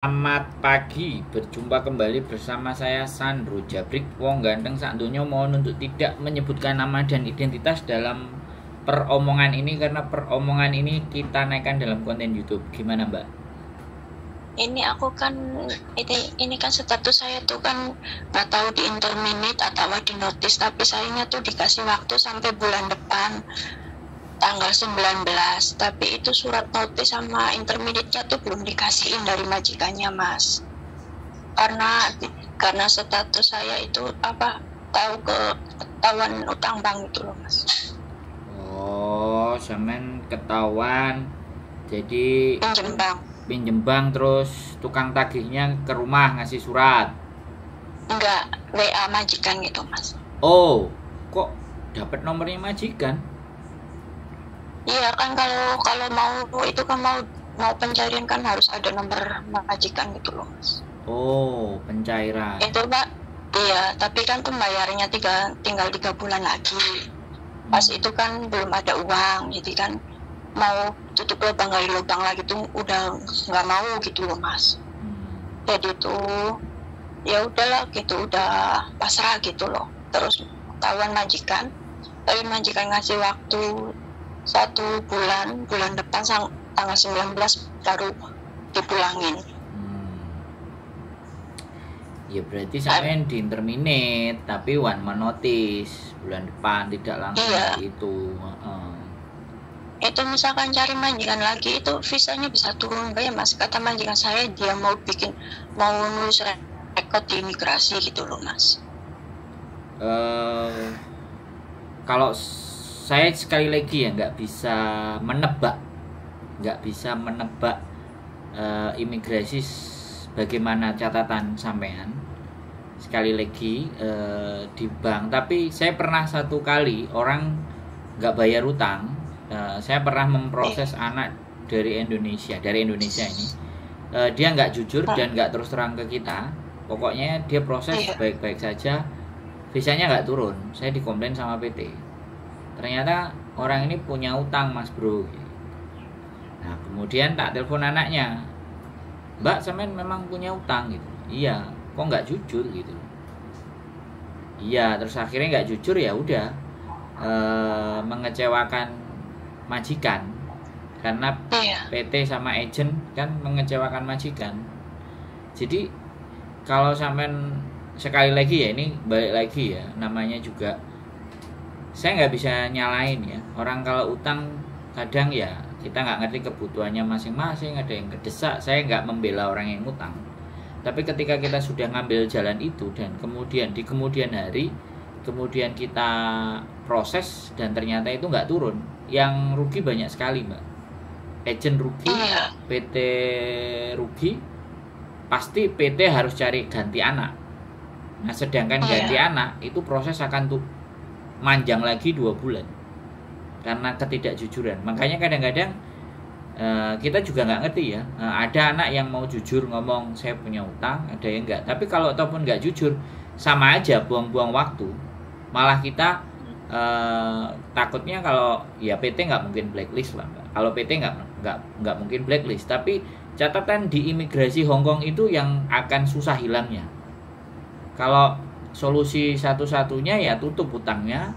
Selamat pagi, berjumpa kembali bersama saya Sandro Jabrik. Wong ganteng sak donya mohon untuk tidak menyebutkan nama dan identitas dalam peromongan ini karena peromongan ini kita naikkan dalam konten YouTube. Gimana, Mbak? Ini aku kan ini kan status saya tuh kan nggak tahu di interminate atau di notice, tapi sayangnya tuh dikasih waktu sampai bulan depan tanggal 19, tapi itu surat notice sama interminate-nya tuh belum dikasihin dari majikannya, Mas. Karena status saya itu tahu ketahuan utang bank itu loh, Mas. Oh, sampean ketahuan jadi pinjem bank terus tukang tagihnya ke rumah ngasih surat. Enggak, WA majikan gitu, Mas. Oh, kok dapat nomornya majikan? Iya kan, kalau mau itu kan mau pencarian kan harus ada nomor majikan gitu loh, Mas. Oh, pencairan. Itu, Pak. Iya, tapi kan pembayarannya tinggal 3 bulan lagi. Pas itu kan belum ada uang, jadi kan mau tutup lubang gali lubang lagi tuh udah nggak mau gitu loh, Mas. Jadi tuh ya udahlah gitu, udah pasrah gitu loh. Terus ketahuan majikan, tapi majikan ngasih waktu 1 bulan, bulan depan tanggal 19 baru dipulangin. Ya berarti sampean di interminate tapi one month notice bulan depan, tidak langsung iya. itu. Itu misalkan cari majikan lagi itu visanya bisa turun nggak ya, Mas? Kata majikan saya dia mau nulis rekod di imigrasi gitu loh, Mas. Kalau saya sekali lagi ya nggak bisa menebak imigrasi bagaimana catatan sampean sekali lagi di bank. Tapi saya pernah satu kali orang nggak bayar utang. Saya pernah memproses anak dari Indonesia ini. Dia nggak jujur dan nggak terus terang ke kita. Pokoknya dia proses baik-baik saja, visanya nggak turun. Saya dikomplain sama PT. Ternyata orang ini punya utang, Mas Bro. Nah kemudian tak telepon anaknya, Mbak, sampean memang punya utang gitu. Iya, kok nggak jujur gitu. Iya, terus akhirnya nggak jujur, ya udah mengecewakan majikan karena PT sama agent kan mengecewakan majikan. Jadi kalau sampean sekali lagi ya, ini balik lagi ya, namanya juga saya nggak bisa nyalain ya orang kalau utang. Kadang ya kita nggak ngerti kebutuhannya masing-masing, ada yang kedesak. Saya nggak membela orang yang utang, tapi ketika kita sudah ngambil jalan itu dan kemudian di kemudian hari kemudian kita proses dan ternyata itu nggak turun, yang rugi banyak sekali, Mbak. Agent rugi, PT rugi, pasti PT harus cari ganti anak. Nah sedangkan ganti anak itu proses akan manjang lagi 2 bulan karena ketidakjujuran. Makanya kadang-kadang kita juga nggak ngerti ya, ada anak yang mau jujur ngomong saya punya utang, ada yang nggak. Tapi kalau ataupun nggak jujur, sama aja buang-buang waktu. Malah kita takutnya kalau ya PT nggak mungkin blacklist lah, Mbak. Kalau PT nggak mungkin blacklist, tapi catatan di imigrasi Hong Kong itu yang akan susah hilangnya. Kalau solusi satu-satunya ya tutup utangnya,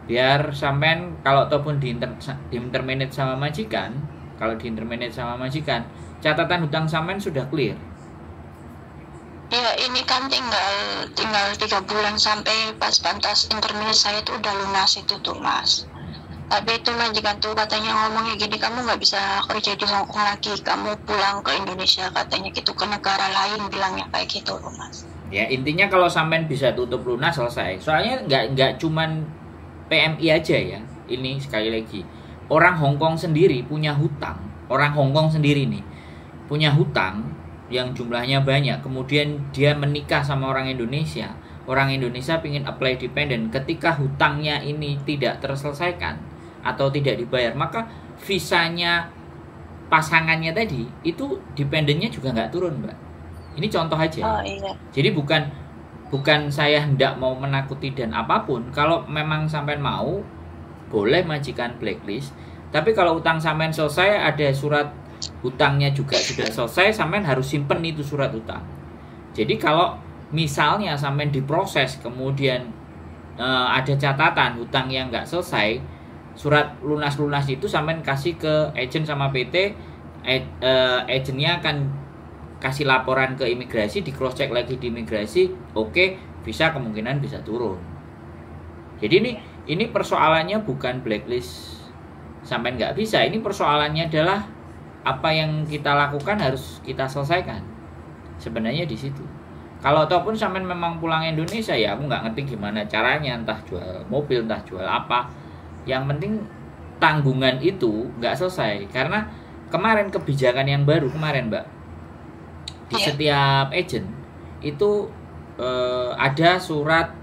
biar sampean kalau ataupun di interminate sama majikan, catatan hutang sampean sudah clear. Ya ini kan tinggal 3 bulan sampai pas pantas interminate saya itu udah lunas itu tuh, Mas. Tapi itu majikan tuh katanya ngomongnya gini, kamu nggak bisa kerja di Hong Kong lagi, kamu pulang ke Indonesia katanya gitu, ke negara lain, bilangnya kayak gitu loh, Mas. Ya intinya kalau sampean bisa tutup lunas selesai. Soalnya nggak cuman PMI aja ya. Ini sekali lagi orang Hong Kong sendiri punya hutang. Orang Hong Kong sendiri nih punya hutang yang jumlahnya banyak. Kemudian dia menikah sama orang Indonesia. Orang Indonesia pingin apply dependent. Ketika hutangnya ini tidak terselesaikan atau tidak dibayar, maka visanya pasangannya tadi itu dependennya juga nggak turun, Mbak. Ini contoh aja. Jadi bukan saya hendak mau menakuti dan apapun. Kalau memang sampean mau, boleh majikan blacklist. Tapi kalau utang sampean selesai, ada surat hutangnya juga sudah selesai, sampean harus simpen itu surat hutang. Jadi kalau misalnya sampean diproses kemudian ada catatan hutang yang nggak selesai, surat lunas itu sampean kasih ke agent sama PT, agentnya akan kasih laporan ke imigrasi, di cross check lagi di imigrasi, oke, visa kemungkinan bisa turun. Jadi ini persoalannya bukan blacklist sampai nggak bisa, ini persoalannya adalah apa yang kita lakukan harus kita selesaikan. Sebenarnya di situ. Kalau ataupun sampai memang pulang Indonesia, ya aku nggak ngerti gimana caranya, entah jual mobil, entah jual apa. Yang penting tanggungan itu nggak selesai. Karena kemarin kebijakan yang baru kemarin, Mbak, di setiap agent itu ada surat,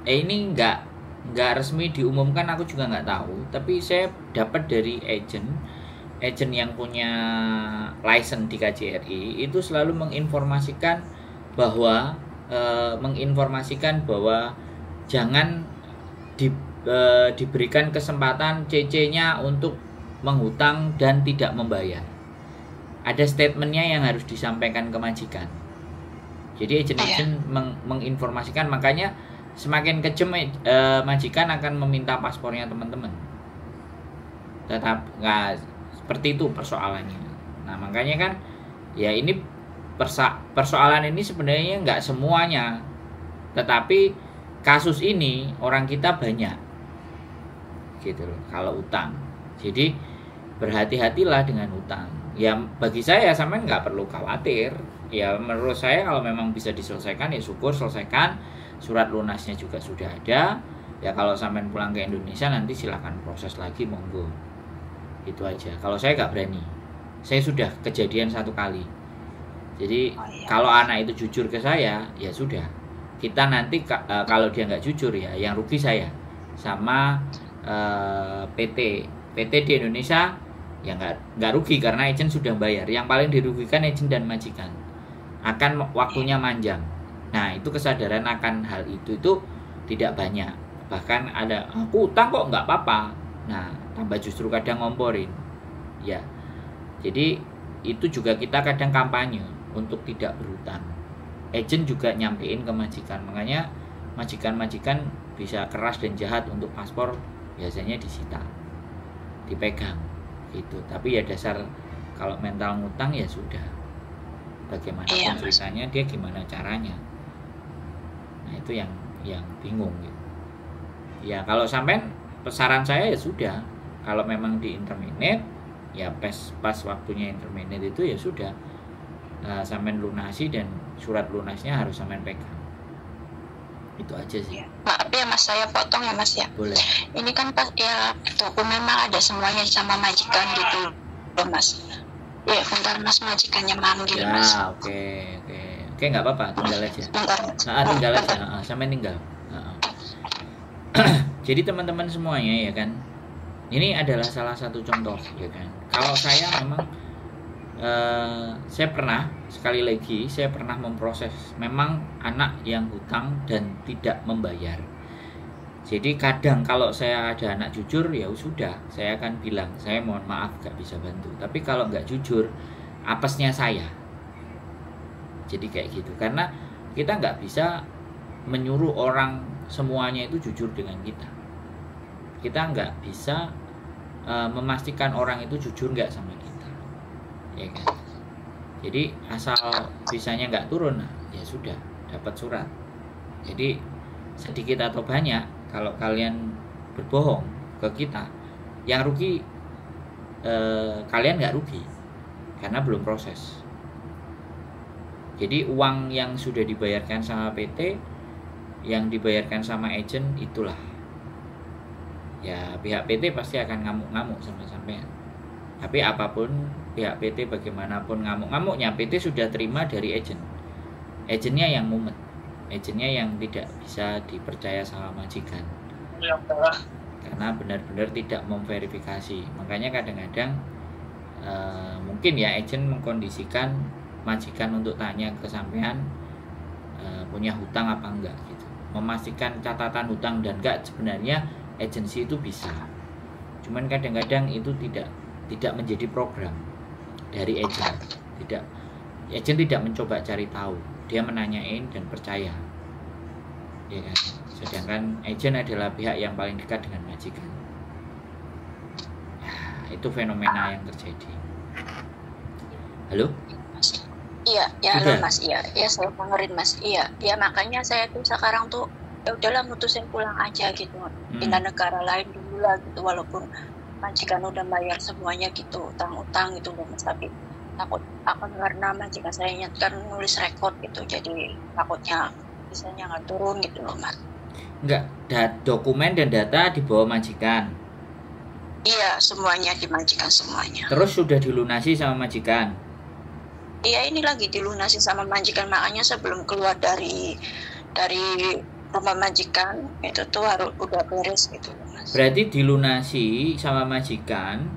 ini nggak resmi diumumkan, aku juga nggak tahu, tapi saya dapat dari agent yang punya license di KJRI itu selalu menginformasikan bahwa jangan diberikan kesempatan CC-nya untuk menghutang dan tidak membayar. Ada statementnya yang harus disampaikan ke majikan. Jadi agent menginformasikan, makanya semakin kejam majikan akan meminta paspornya teman-teman. Tetap nggak seperti itu persoalannya. Nah makanya kan ya ini persoalan ini sebenarnya nggak semuanya, tetapi kasus ini orang kita banyak gitu loh kalau utang. Jadi berhati-hatilah dengan utang. Ya bagi saya sampean nggak perlu khawatir. Ya menurut saya kalau memang bisa diselesaikan ya syukur selesaikan. Surat lunasnya juga sudah ada. Ya kalau sampean pulang ke Indonesia nanti silakan proses lagi, monggo. Itu aja. Kalau saya nggak berani. Saya sudah kejadian 1 kali. Jadi kalau anak itu jujur ke saya, ya sudah. Kita nanti kalau dia nggak jujur ya, yang rugi saya sama PT di Indonesia ya nggak rugi karena agent sudah bayar. Yang paling dirugikan agent dan majikan. Akan waktunya manjang. Nah itu kesadaran akan hal itu tidak banyak. Bahkan ada aku utang kok nggak apa-apa. Nah tambah justru kadang ngomporin. Ya jadi itu juga kita kadang kampanye untuk tidak berhutang. Agent juga nyampein ke majikan. Makanya majikan-majikan bisa keras dan jahat untuk paspor biasanya disita, dipegang gitu. Tapi ya dasar kalau mental ngutang ya sudah. Bagaimana ceritanya, dia gimana caranya. Nah itu yang bingung gitu. Ya kalau sampai saran saya ya sudah, kalau memang di interminate ya pas waktunya interminate itu ya sudah, sampean lunasi dan surat lunasnya harus sampean pegang. Itu aja sih. Maaf ya Mas, saya potong ya Mas ya. Boleh. Ini kan pas ya dokumen memang ada semuanya sama majikan gitu loh Mas. Ya bentar Mas, majikannya manggil ya, Mas. Oke nggak apa-apa, tinggal aja. Bentar. Tinggal aja, sampean tinggal. Jadi teman-teman semuanya ya kan, ini adalah salah satu contoh ya kan. Kalau saya memang saya pernah sekali lagi saya pernah memproses memang anak yang hutang dan tidak membayar. Jadi kadang kalau saya ada anak jujur ya sudah, saya akan bilang saya mohon maaf gak bisa bantu. Tapi kalau nggak jujur, apesnya saya. Jadi kayak gitu, karena kita nggak bisa menyuruh orang semuanya itu jujur dengan kita. Kita nggak bisa memastikan orang itu jujur nggak sama kita, ya kan? Jadi asal visanya nggak turun, ya sudah dapat surat. Jadi sedikit atau banyak, kalau kalian berbohong ke kita, yang rugi kalian nggak rugi karena belum proses. Jadi uang yang sudah dibayarkan sama PT, yang dibayarkan sama agent itulah. Ya pihak PT pasti akan ngamuk-ngamuk sama sampean. Tapi apapun pihak PT bagaimanapun ngamuk-ngamuknya, PT sudah terima dari agent. Agentnya yang mumet, agentnya yang tidak bisa dipercaya sama majikan. Karena benar-benar tidak memverifikasi. Makanya kadang-kadang mungkin ya agent mengkondisikan majikan untuk tanya ke sampean punya hutang apa enggak gitu. Memastikan catatan hutang dan enggak sebenarnya agensi itu bisa. Cuman kadang-kadang itu tidak menjadi program. dari agent. Agent tidak mencoba cari tahu, dia menanyain dan percaya, ya kan. Sedangkan agent adalah pihak yang paling dekat dengan majikan. Nah, itu fenomena yang terjadi. Halo? Iya, ya halo Mas. Iya, saya dengerin Mas. Iya, makanya saya tuh sekarang tuh ya udahlah mutusin pulang aja gitu, pindah negara lain dulu lah gitu, walaupun majikan udah bayar semuanya gitu, utang-utang gitu loh Mas, tapi takut akan karena majikan saya kan nulis rekod gitu, jadi takutnya bisanya nggak turun gitu loh Mas. Enggak, dokumen dan data dibawa majikan. Iya, semuanya dimajikan semuanya. Terus sudah dilunasi sama majikan? Iya, ini lagi dilunasi sama majikan, makanya sebelum keluar dari rumah majikan itu tuh harus udah beres gitu Mas. Berarti dilunasi sama majikan,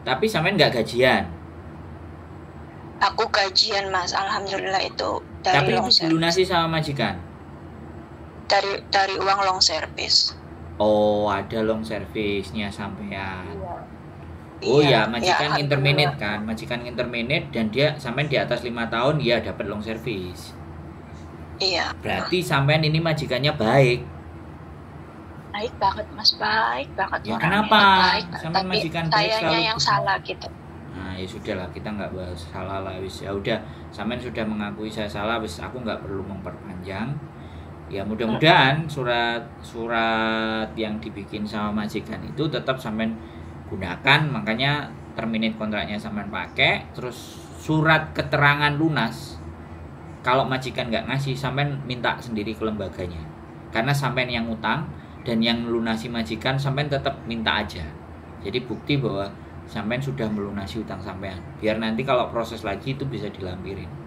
tapi sampean nggak gajian? Aku gajian Mas, alhamdulillah itu dari tapi long itu dilunasi sama majikan? Dari uang long service. Oh, ada long service-nya sampean. Iya. Oh ya, majikan interminate kan, majikan interminate dan dia sampean di atas 5 tahun ya dapat long service. Iya. Berarti sampean ini majikannya baik. Baik banget Mas, baik banget. Ya kenapa? Sampean majikan baik sayanya yang salah gitu. Nah ya sudahlah, kita nggak bahas salah lah, wis ya udah, sampean sudah mengakui saya salah, wis aku nggak perlu memperpanjang. Ya mudah-mudahan surat yang dibikin sama majikan itu tetap sampean gunakan, makanya terminate kontraknya sampean pakai, terus surat keterangan lunas kalau majikan nggak ngasih sampean minta sendiri ke lembaganya, karena sampean yang utang dan yang melunasi majikan sampean tetap minta aja, jadi bukti bahwa sampean sudah melunasi utang sampean, biar nanti kalau proses lagi itu bisa dilampirin.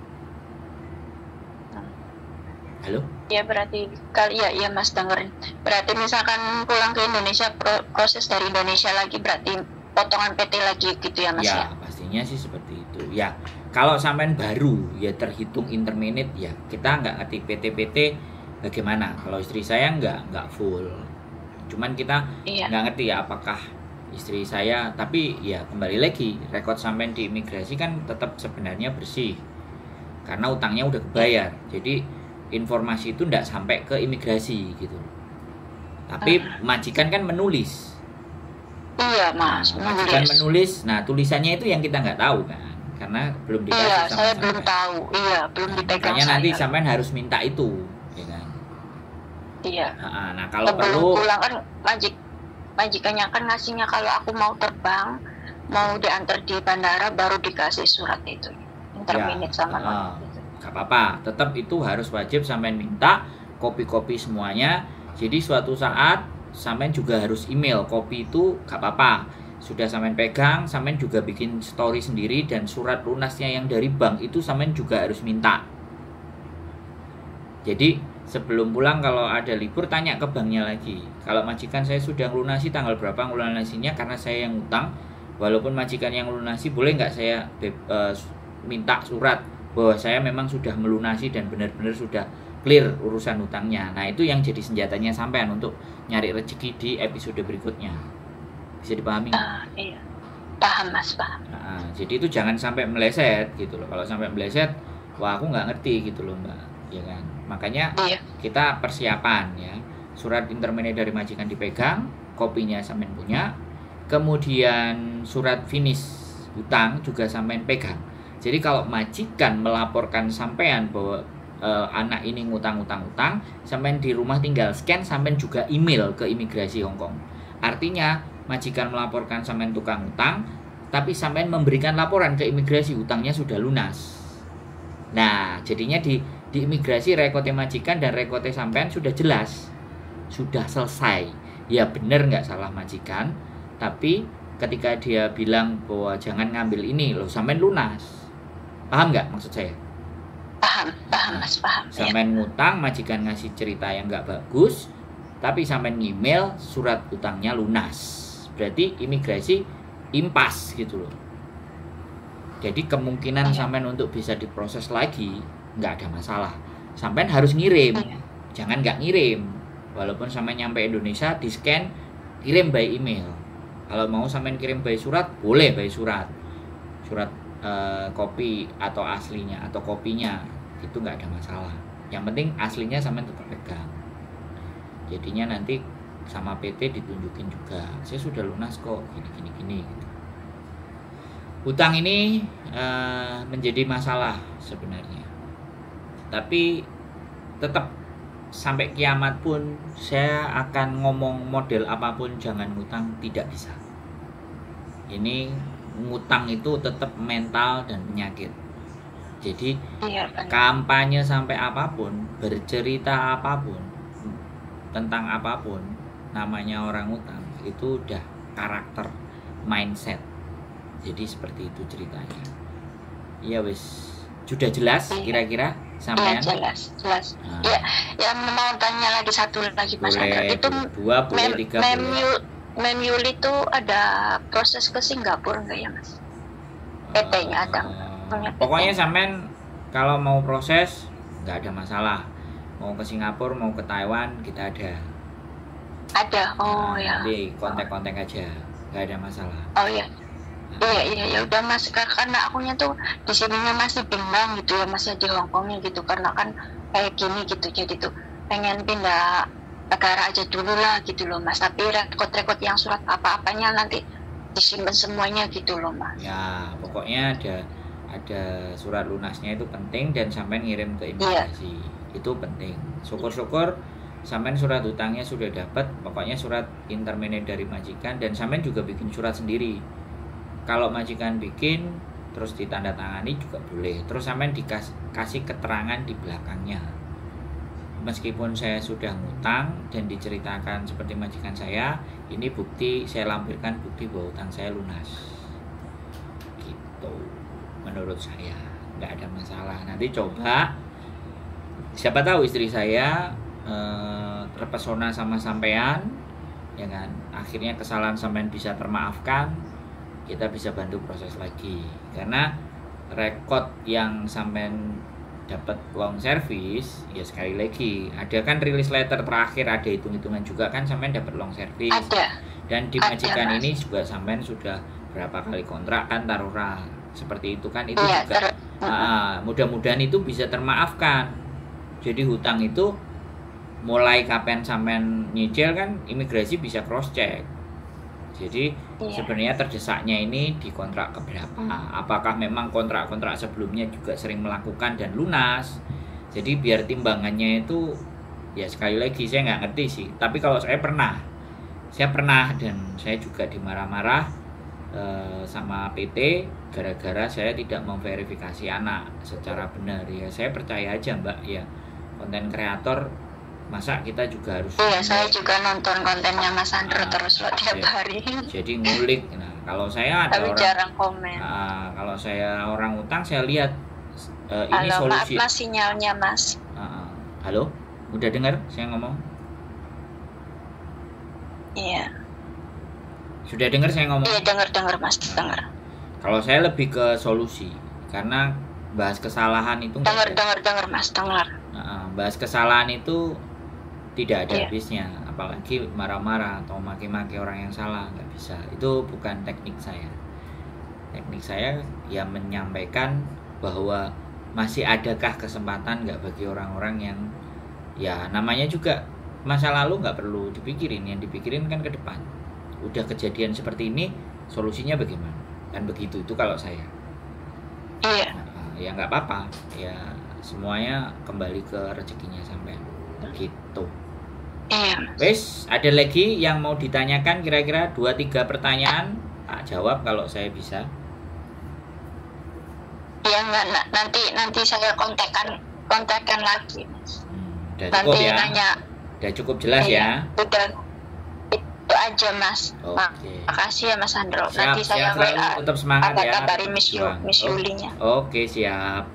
Halo? Ya berarti ya Mas dengerin. Berarti misalkan pulang ke Indonesia, proses dari Indonesia lagi berarti potongan PT lagi gitu ya Mas ya? Ya pastinya sih seperti itu. Ya kalau sampean baru ya terhitung interminate, ya kita nggak ngerti PT bagaimana. Kalau istri saya nggak full. Cuman kita nggak ngerti ya apakah istri saya, tapi ya kembali lagi rekod sampean di imigrasi kan tetap sebenarnya bersih karena utangnya udah kebayar. Jadi informasi itu tidak sampai ke imigrasi gitu. Tapi majikan kan menulis. Iya Mas, majikan menulis. Nah tulisannya itu yang kita nggak tahu kan, karena belum dikasih sama saya belum tahu. Iya, belum dipegang. Makanya nanti sampean harus minta itu, ya kan? Iya. Nah kalau perlu pulang kan majikannya kan ngasihnya kalau aku mau terbang, mau diantar di bandara baru dikasih surat itu. Interminate sama gak apa-apa, tetap itu harus wajib sampean minta kopi-kopi semuanya. Jadi suatu saat sampean juga harus email kopi itu, gak apa-apa. Sudah sampean pegang, sampean juga bikin story sendiri, dan surat lunasnya yang dari bank itu sampean juga harus minta. Jadi sebelum pulang kalau ada libur tanya ke banknya lagi. Kalau majikan saya sudah lunasi tanggal berapa ngelunasinya karena saya yang utang. Walaupun majikan yang lunasi, boleh nggak saya minta surat bahwa saya memang sudah melunasi dan benar-benar sudah clear urusan hutangnya. Nah itu yang jadi senjatanya sampean untuk nyari rezeki di episode berikutnya. Bisa dipahami? Iya. Paham Mas, paham. Nah, jadi itu jangan sampai meleset gitu loh. Kalau sampai meleset, wah aku nggak ngerti gitu loh Mbak, ya kan? Makanya kita persiapan ya. Surat interminate dari majikan dipegang, kopinya sampean punya. Kemudian surat finish hutang juga sampean pegang. Jadi kalau majikan melaporkan sampean bahwa anak ini ngutang-utang, sampean di rumah tinggal scan, sampean juga email ke imigrasi Hong Kong. Artinya majikan melaporkan sampean tukang utang, tapi sampean memberikan laporan ke imigrasi hutangnya sudah lunas. Nah, jadinya di imigrasi rekodnya majikan dan rekodnya sampean sudah jelas, sudah selesai. Ya benar nggak salah majikan, tapi ketika dia bilang bahwa jangan ngambil ini loh, sampean lunas. Paham nggak maksud saya? Paham Mas, paham. Sampean ngutang, majikan ngasih cerita yang nggak bagus, tapi sampean email surat utangnya lunas. Berarti imigrasi impas gitu loh. Jadi kemungkinan sampean untuk bisa diproses lagi nggak ada masalah. Sampean harus ngirim, jangan nggak ngirim. Walaupun sampean nyampe Indonesia, di scan, kirim by email. Kalau mau sampean kirim by surat, boleh by surat kopi atau aslinya atau kopinya itu nggak ada masalah. Yang penting aslinya sampean tetap pegang. Jadinya nanti sama PT ditunjukin juga, saya sudah lunas kok, gini gitu. Hutang ini menjadi masalah sebenarnya, tapi tetap sampai kiamat pun saya akan ngomong model apapun jangan ngutang, tidak bisa. Ini ngutang itu tetap mental dan penyakit. Jadi kampanye sampai apapun, bercerita apapun tentang apapun, namanya orang utang itu udah karakter, mindset. Jadi seperti itu ceritanya. Iya wis, sudah jelas kira-kira sampean? Ya, jelas. Nah. Ya mau tanya lagi satu lagi Mas Andro. Itu 2 boleh 3 Mem Yuli itu ada proses ke Singapura enggak ya Mas? PT-nya ada. Pokoknya sampean kalau mau proses nggak ada masalah. Mau ke Singapura, mau ke Taiwan, kita ada. Ada. Oh ya. Nanti kontak-kontak aja, nggak ada masalah. Oh ya. Iya ya udah Mas, karena akunya tuh di sininya masih bimbang gitu ya, masih di Hongkongnya gitu, karena kan kayak gini gitu, jadi tuh pengen pindah negara aja dulu lah gitu loh Mas, tapi rekod yang surat apa-apanya nanti disimpan semuanya gitu loh Mas. Ya pokoknya ada surat lunasnya itu penting, dan sampean ngirim ke imigrasi itu penting. Syukur-syukur sampean surat hutangnya sudah dapat, pokoknya surat intermediate dari majikan, dan sampean juga bikin surat sendiri. Kalau majikan bikin terus ditandatangani juga boleh. Terus sampean dikasih keterangan di belakangnya. Meskipun saya sudah ngutang dan diceritakan seperti majikan saya, ini bukti, saya lampirkan bukti bahwa hutang saya lunas. Gitu. Menurut saya nggak ada masalah. Nanti coba, siapa tahu istri saya terpesona sama sampean, ya kan? Akhirnya kesalahan sampean bisa termaafkan. Kita bisa bantu proses lagi, karena rekod yang sampean dapat long service ya, sekali lagi ada kan rilis letter terakhir, ada hitung-hitungan juga kan sampean dapat long service. Ada. Dan di majikan ini juga sampean sudah berapa kali kontrak kan, taruhlah seperti itu kan, itu juga mudah-mudahan itu bisa termaafkan. Jadi hutang itu mulai kapan sampean nyicil kan imigrasi bisa cross check. Jadi sebenarnya terdesaknya ini di kontrak keberapa? Apakah memang kontrak-kontrak sebelumnya juga sering melakukan dan lunas? Jadi biar timbangannya itu, ya sekali lagi saya nggak ngerti sih. Tapi kalau saya pernah dan saya juga dimarah-marah sama PT gara-gara saya tidak memverifikasi anak secara benar. Ya saya percaya aja Mbak, ya konten kreator, masa kita juga harus. Iya, saya juga nonton kontennya Mas Andro terus loh tiap hari. Jadi ngulik. Nah, kalau saya ada tapi orang jarang komen. Kalau saya orang utang, saya lihat ini halo, solusi. Maaf Mas, sinyalnya Mas. Halo, udah dengar saya ngomong? Iya. Sudah dengar saya ngomong? Iya, dengar Mas, dengar. Kalau saya lebih ke solusi, karena bahas kesalahan itu. Dengar Mas, dengar. Bahas kesalahan itu tidak ada habisnya, apalagi marah-marah atau maki-maki orang yang salah, nggak bisa. Itu bukan teknik saya. Teknik saya ya menyampaikan bahwa masih adakah kesempatan nggak bagi orang-orang yang, ya namanya juga masa lalu nggak perlu dipikirin, yang dipikirin kan ke depan. Udah kejadian seperti ini, solusinya bagaimana? Kan begitu, itu kalau saya. Iya. Ya nggak apa-apa, ya semuanya kembali ke rezekinya sampean. Gitu. Iya. Wes, ada lagi yang mau ditanyakan, kira-kira 2-3 pertanyaan tak jawab kalau saya bisa. Ya enggak, nanti saya kontakkan lagi. Udah cukup nanti ya. Nanya. Udah cukup jelas ya. Udah itu aja Mas. Makasih ya Mas Andro. Nanti saya tetap semangat ya. Kabarin Miss Yulinya. Oke, siap.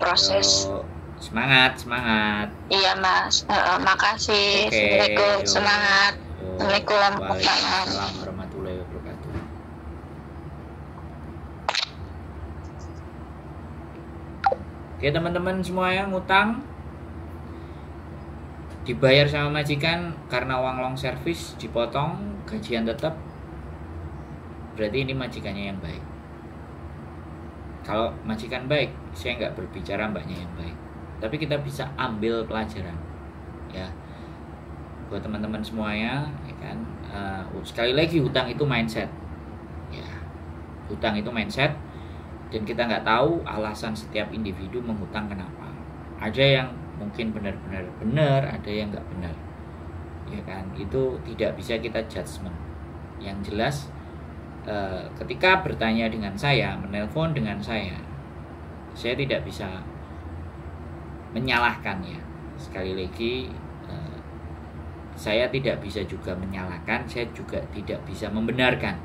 Proses. Semangat. Iya Mas, makasih. Assalamualaikum, semangat. Assalamualaikum warahmatullahi wabarakatuh. Oke teman-teman semua yang ngutang, dibayar sama majikan karena uang long service dipotong, gajian tetap, berarti ini majikannya yang baik. Kalau majikan baik, saya nggak berbicara mbaknya yang baik, tapi kita bisa ambil pelajaran ya buat teman-teman semuanya ya kan. Sekali lagi, hutang itu mindset ya, hutang itu mindset, dan kita nggak tahu alasan setiap individu menghutang kenapa. Ada yang mungkin benar-benar benar, ada yang nggak benar ya kan. Itu tidak bisa kita judgement. Yang jelas ketika bertanya dengan saya, menelpon dengan saya tidak bisa menyalahkan ya. Sekali lagi, saya tidak bisa juga menyalahkan, saya juga tidak bisa membenarkan.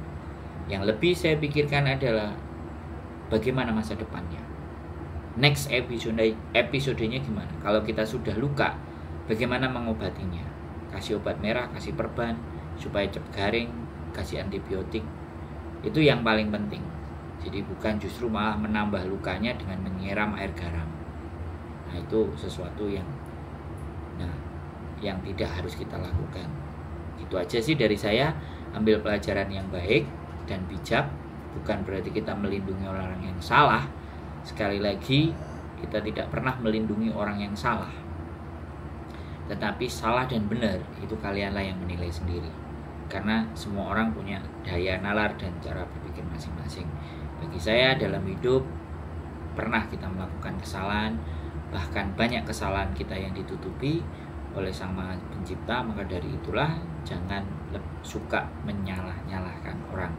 Yang lebih saya pikirkan adalah bagaimana masa depannya. Next episodenya gimana? Kalau kita sudah luka, bagaimana mengobatinya? Kasih obat merah, kasih perban supaya cepat garing, kasih antibiotik. Itu yang paling penting. Jadi bukan justru malah menambah lukanya dengan menyiram air garam. Nah, itu sesuatu yang tidak harus kita lakukan. Itu aja sih dari saya. Ambil pelajaran yang baik dan bijak. Bukan berarti kita melindungi orang yang salah. Sekali lagi, kita tidak pernah melindungi orang yang salah. Tetapi salah dan benar itu kalianlah yang menilai sendiri. Karena semua orang punya daya nalar dan cara berpikir masing-masing. Bagi saya, dalam hidup pernah kita melakukan kesalahan, bahkan banyak kesalahan kita yang ditutupi oleh Sang Maha Pencipta. Maka dari itulah jangan suka menyalah-nyalahkan orang,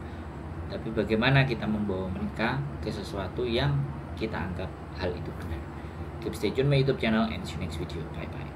tapi bagaimana kita membawa mereka ke sesuatu yang kita anggap hal itu benar. Keep stay tune my YouTube channel and see you next video. Bye bye.